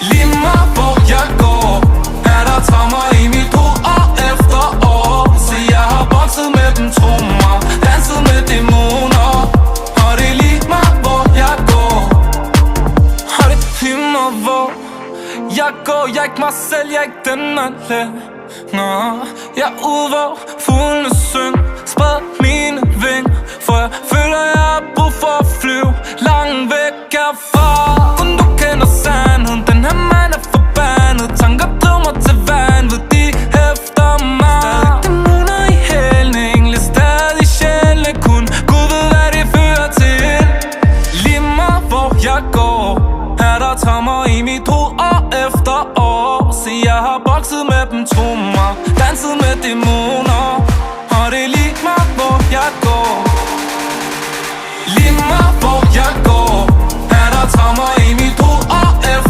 Lige meget hvor jeg går, er der traumer i mit hoved år efter år. Så jeg har bokset med dem, tro mig, danset med dæmoner. Og det er lige meget hvor jeg går, og det er lige meget hvor jeg går. Jeg er ikke mig selv, jeg er ikke den man længere. Jeg er ude hvor fuglene synger, spred mine vinger, for jeg føler jeg har brug for at flyve langt væk herfra. Kun du kender sandheden, den her mand er forbandet. Tanker driver mig til vanvid, de hæfter mig. Stadig dæmoner i hælene, engle stadig sjældne. Kun Gud ved hvad det fører til. Lige meget hvor jeg går, er der traumer i mit hoved år efter år. Så jeg har bokset med dem, tro mig, danset med dæmoner. Og det er lige meget hvor jeg går. Lige meget hvor jeg går, er der traumer i mit hoved år